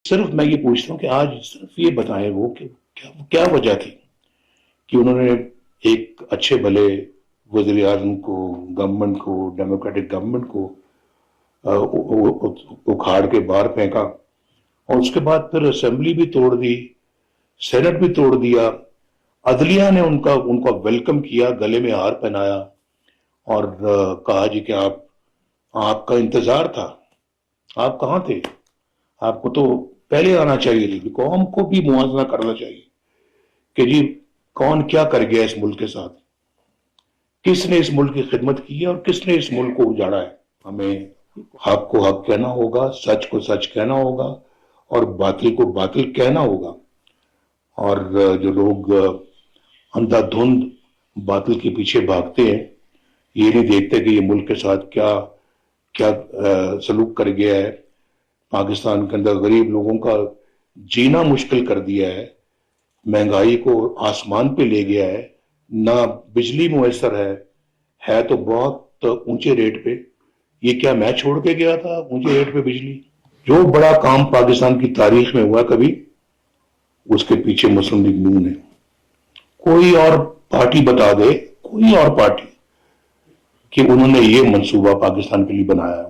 صرف میں یہ پوچھتا ہوں کہ آج صرف یہ بتائیں وہ کہ کیا وجہ تھی کہ انہوں نے ایک اچھے بھلے وزیر اعظم کو، گورنمنٹ کو، ڈیموکریٹک گورنمنٹ کو اکھاڑ کے باہر پھینکا، اور اس کے بعد پھر اسمبلی بھی توڑ دی، سینٹ بھی توڑ دیا، عدلیہ نے ان کا ویلکم کیا، گلے میں ہار پہنایا، اور کہا جی کہ آپ کا انتظار تھا، آپ کہاں تھے؟ آپ کو تو پہلے آنا چاہیے تھی، قوم کو بھی موازنہ کرنا چاہیے کہ جی کون کیا کر گیا اس ملک کے ساتھ، کس نے اس ملک کی خدمت کی ہے اور کس نے اس ملک کو اجاڑا ہے۔ ہمیں حق کو حق کہنا ہوگا، سچ کو سچ کہنا ہوگا، اور باطل کو باطل کہنا ہوگا۔ اور جو لوگ اندھا دھند باطل کے پیچھے بھاگتے ہیں، یہ نہیں دیکھتے کہ یہ ملک کے ساتھ کیا کیا سلوک کر گیا ہے، پاکستان کے اندر غریب لوگوں کا جینا مشکل کر دیا ہے، مہنگائی کو آسمان پہ لے گیا ہے، نہ بجلی میسر ہے تو بہت اونچے ریٹ پہ۔ یہ کیا میں چھوڑ کے گیا تھا اونچے ریٹ پہ بجلی؟ جو بڑا کام پاکستان کی تاریخ میں ہوا کبھی، اس کے پیچھے مسلم لیگ نون ہے۔ کوئی اور پارٹی بتا دے، کوئی اور پارٹی، کہ انہوں نے یہ منصوبہ پاکستان کے لیے بنایا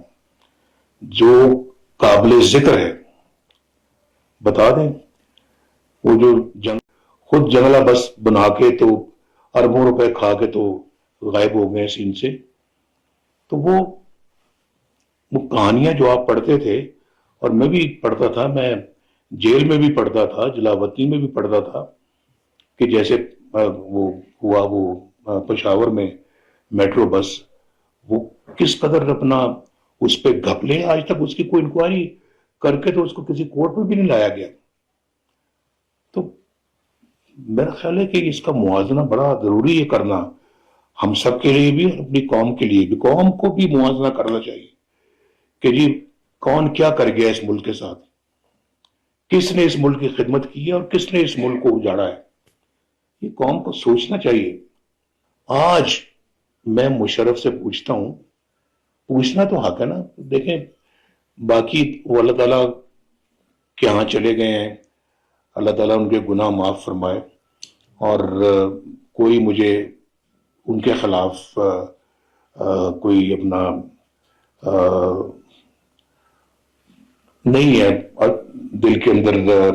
جو قابل ذکر ہے، بتا دیں۔ وہ جو خود جنگلہ بس بنا کے تو اربوں روپے کھا کے تو غائب ہو گئے سین سے، تو وہ کہانیاں جو آپ پڑھتے تھے، اور میں بھی پڑھتا تھا، میں جیل میں بھی پڑھتا تھا، جلاوطنی میں بھی پڑھتا تھا، کہ جیسے وہ ہوا وہ پشاور میں میٹرو بس، وہ کس قدر اپنا اس پہ گھپلے، آج تک اس کی کوئی انکوائری کر کے تو اس کو کسی کورٹ میں بھی نہیں لایا گیا۔ تو میرا خیال ہے کہ اس کا موازنہ بڑا ضروری ہے کرنا، ہم سب کے لیے بھی اور اپنی قوم کے لیے بھی۔ قوم کو بھی موازنہ کرنا چاہیے کہ جی کون کیا کر گیا اس ملک کے ساتھ، کس نے اس ملک کی خدمت کی ہے اور کس نے اس ملک کو اجاڑا ہے۔ یہ قوم کو سوچنا چاہیے۔ آج میں مشرف سے پوچھتا ہوں، پوچھنا تو حق ہے نا، دیکھیں باقی وہ اللہ تعالیٰ کے ہاں چلے گئے ہیں، اللہ تعالیٰ ان کے گناہ معاف فرمائے، اور کوئی مجھے ان کے خلاف کوئی اپنا نہیں ہے، اور دل کے اندر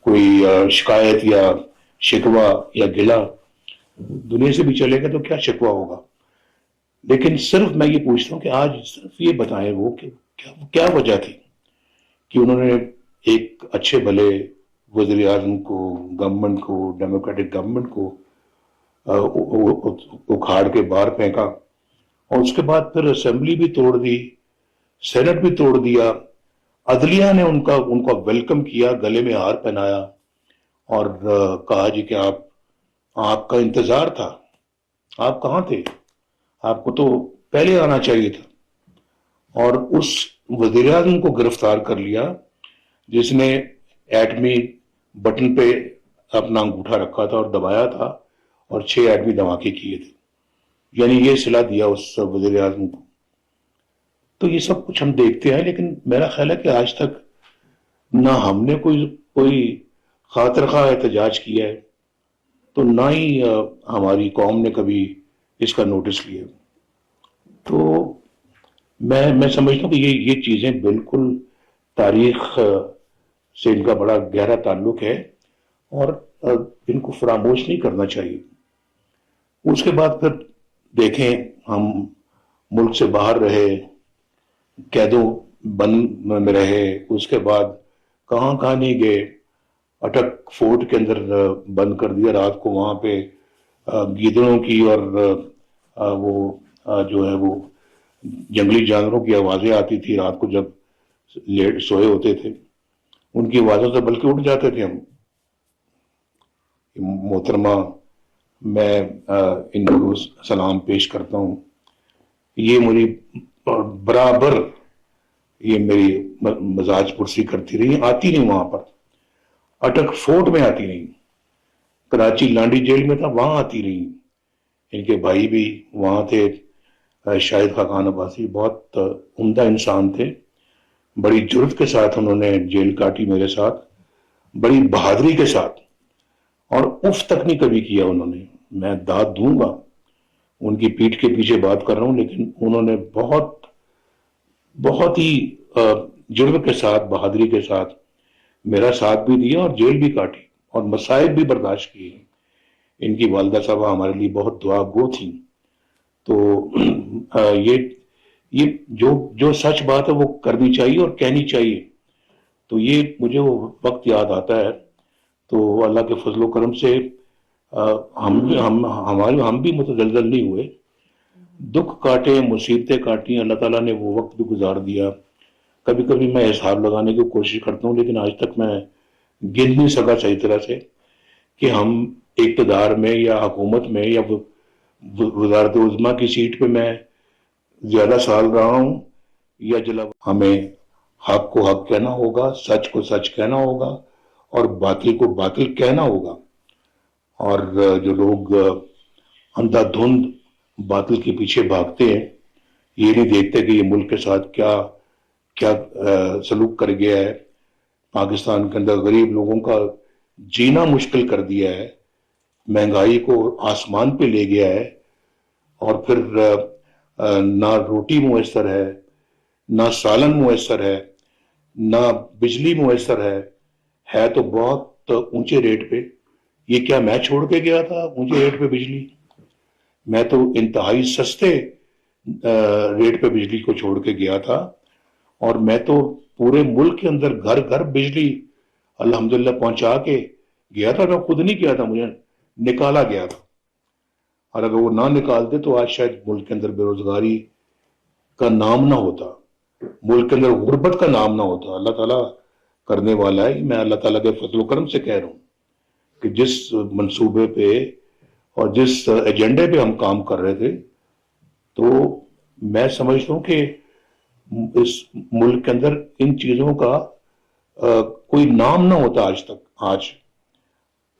کوئی شکایت یا شکوہ یا گلہ، دنیا سے بھی چلے گا تو کیا شکوہ ہوگا۔ لیکن صرف میں یہ پوچھتا ہوں کہ آج صرف یہ بتائیں وہ کہ کیا وجہ تھی کہ انہوں نے ایک اچھے بھلے وزیر اعظم کو، گورنمنٹ کو، ڈیموکریٹک گورنمنٹ کو اکھاڑ کے باہر پھینکا، اور اس کے بعد پھر اسمبلی بھی توڑ دی، سینٹ بھی توڑ دیا، عدلیہ نے ان کا ویلکم کیا، گلے میں ہار پہنایا، اور کہا جی کہ آپ کا انتظار تھا، آپ کہاں تھے؟ آپ کو تو پہلے آنا چاہیے تھا۔ اور اس وزیر اعظم کو گرفتار کر لیا جس نے ایٹمی بٹن پہ اپنا انگوٹھا رکھا تھا اور دبایا تھا، اور 6 ایٹمی دھماکے کیے تھے، یعنی یہ صلہ دیا اس وزیر اعظم کو۔ تو یہ سب کچھ ہم دیکھتے ہیں، لیکن میرا خیال ہے کہ آج تک نہ ہم نے کوئی خاطر خواہ احتجاج کیا ہے، تو نہ ہی ہماری قوم نے کبھی اس کا نوٹس لیا۔ تو میں سمجھتا ہوں کہ یہ چیزیں بالکل تاریخ سے ان کا بڑا گہرا تعلق ہے، اور ان کو فراموش نہیں کرنا چاہیے۔ اس کے بعد پھر دیکھیں، ہم ملک سے باہر رہے، قیدوں بند میں رہے، اس کے بعد کہاں کہاں نہیں گئے، اٹک فورٹ کے اندر بند کر دیا رات کو، وہاں پہ گیدڑوں کی اور وہ جو ہے وہ جنگلی جانوروں کی آوازیں آتی تھی رات کو، جب لیٹ سوئے ہوتے تھے ان کی آوازوں سے بلکہ اٹھ جاتے تھے ہم۔ محترمہ، میں ان کو سلام پیش کرتا ہوں، یہ میری برابر یہ میری مزاج پرسی کرتی رہی، آتی نہیں وہاں پر، اٹک فورٹ میں آتی نہیں، کراچی لانڈی جیل میں تھا وہاں آتی رہی، ان کے بھائی بھی وہاں تھے، شاہد خاقان عباسی، بہت عمدہ انسان تھے، بڑی جرت کے ساتھ انہوں نے جیل کاٹی میرے ساتھ، بڑی بہادری کے ساتھ، اور اف تک نہیں کبھی کیا انہوں نے. میں داد دوں گا، ان کی پیٹھ کے پیچھے بات کر رہا ہوں، لیکن انہوں نے بہت بہت ہی جرم کے ساتھ، بہادری کے ساتھ میرا ساتھ بھی دیا اور جیل بھی کاٹی اور مصائب بھی برداشت کیے. ان کی والدہ صاحبہ ہمارے لیے بہت دعا گو تھیں. تو یہ جو سچ بات ہے وہ کرنی چاہیے اور کہنی چاہیے. تو یہ مجھے وہ وقت یاد آتا ہے. تو اللہ کے فضل و کرم سے ہم بھی متزلزل نہیں ہوئے. دکھ کاٹے، مصیبتیں کاٹی، اللہ تعالیٰ نے وہ وقت بھی گزار دیا. کبھی کبھی میں حساب لگانے کی کوشش کرتا ہوں، لیکن آج تک میں گن نہیں سکا صحیح طرح سے کہ ہم اقتدار میں یا حکومت میں یا وزارت عظمیٰ کی سیٹ پہ میں زیادہ سال رہا ہوں یا جلا. ہمیں حق کو حق کہنا ہوگا، سچ کو سچ کہنا ہوگا، اور باطل کو باطل کہنا ہوگا. اور جو لوگ اندھا دھند باطل کے پیچھے بھاگتے ہیں، یہ نہیں دیکھتے کہ یہ ملک کے ساتھ کیا سلوک کر گیا ہے. پاکستان کے اندر غریب لوگوں کا جینا مشکل کر دیا ہے، مہنگائی کو آسمان پہ لے گیا ہے، اور پھر نہ روٹی میسر نہ سالن میسر ہے، نہ بجلی میسر ہے تو بہت اونچے ریٹ پہ. یہ کیا میں چھوڑ کے گیا تھا اونچے ریٹ پہ بجلی؟ میں تو انتہائی سستے ریٹ پہ بجلی کو چھوڑ کے گیا تھا، اور میں تو پورے ملک کے اندر گھر گھر بجلی الحمدللہ پہنچا کے گیا تھا. میں خود نہیں کیا تھا، مجھے نکالا گیا تھا. اور اگر وہ نہ نکالتے تو آج شاید ملک کے اندر بے روزگاری کا نام نہ ہوتا، ملک کے اندر غربت کا نام نہ ہوتا. اللہ تعالیٰ کرنے والا ہے. میں اللہ تعالیٰ کے فضل و کرم سے کہہ رہا ہوں کہ جس منصوبے پہ اور جس ایجنڈے پہ ہم کام کر رہے تھے، تو میں سمجھتا ہوں کہ اس ملک کے اندر ان چیزوں کا کوئی نام نہ ہوتا آج تک. آج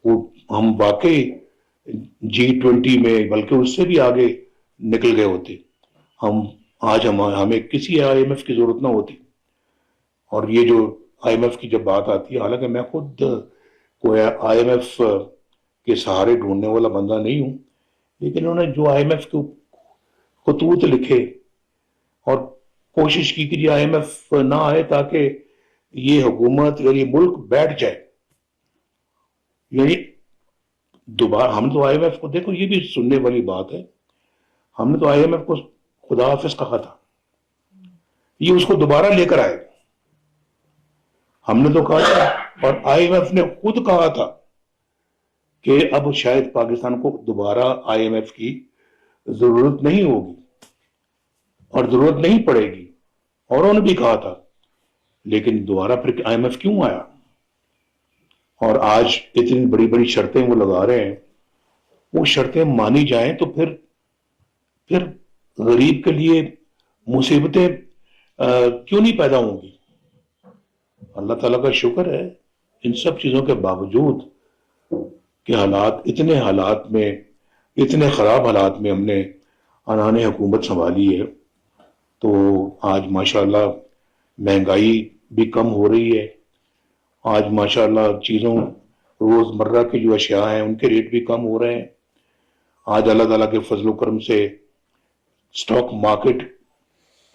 وہ ہم واقعی G20 میں بلکہ اس سے بھی آگے نکل گئے ہوتے. ہمیں کسی IMF کی ضرورت نہ ہوتی. اور یہ جو IMF کی جب بات آتی ہے، حالانکہ میں خود کوئی IMF کے سہارے ڈھونڈنے والا بندہ نہیں ہوں، لیکن انہوں نے جو IMF کے خطوط لکھے اور کوشش کی کہ یہ IMF نہ آئے تاکہ یہ حکومت یا یہ ملک بیٹھ جائے. یعنی دوبارہ ہم تو IMF کو، دیکھو یہ بھی سننے والی بات ہے، ہم نے تو IMF کو خدا حافظ کہا تھا، یہ اس کو دوبارہ لے کر آئے. ہم نے تو کہا تھا، اور IMF نے خود کہا تھا کہ اب شاید پاکستان کو دوبارہ IMF کی ضرورت نہیں ہوگی اور ضرورت نہیں پڑے گی، اور انہوں نے بھی کہا تھا. لیکن دوبارہ پھر IMF کیوں آیا؟ اور آج اتنی بڑی بڑی شرطیں وہ لگا رہے ہیں. وہ شرطیں مانی جائیں تو پھر غریب کے لیے مصیبتیں کیوں نہیں پیدا ہوں گی؟ اللہ تعالیٰ کا شکر ہے ان سب چیزوں کے باوجود کہ اتنے خراب حالات میں ہم نے عنان حکومت سنبھالی ہے. تو آج ماشاءاللہ مہنگائی بھی کم ہو رہی ہے. آج ماشاءاللہ چیزوں، روز مرہ کے جو اشیاء ہیں ان کے ریٹ بھی کم ہو رہے ہیں. آج اللہ تعالیٰ کے فضل و کرم سے سٹاک مارکیٹ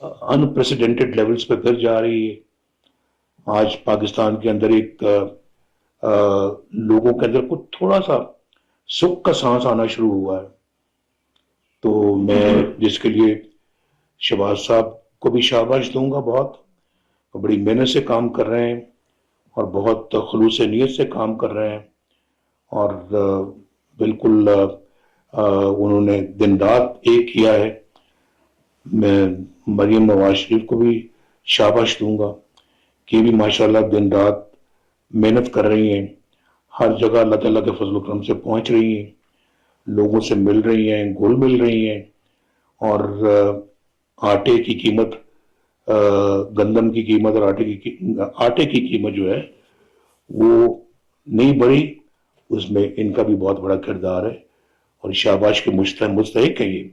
انپریسیڈنٹڈ لیولز پہ پھر جا رہی ہے. آج پاکستان کے اندر ایک لوگوں کے اندر کچھ تھوڑا سا سکھ کا سانس آنا شروع ہوا ہے. تو میں جس کے لیے شہباز صاحب کو بھی شاباش دوں گا. بہت بڑی محنت سے کام کر رہے ہیں اور بہت خلوص نیت سے کام کر رہے ہیں، اور بالکل انہوں نے دن رات ایک کیا ہے. میں مریم نواز شریف کو بھی شاباش دوں گا کہ بھی ماشاءاللہ دن رات محنت کر رہی ہیں. ہر جگہ اللہ تعالیٰ کے فضل و کرم سے پہنچ رہی ہیں، لوگوں سے مل رہی ہیں، گھل مل رہی ہیں. اور آٹے کی قیمت، گندم کی قیمت اور آٹے کی قیمت جو ہے وہ نہیں بڑھی، اس میں ان کا بھی بہت بڑا کردار ہے، اور شاباش کے مستحق ہے یہ.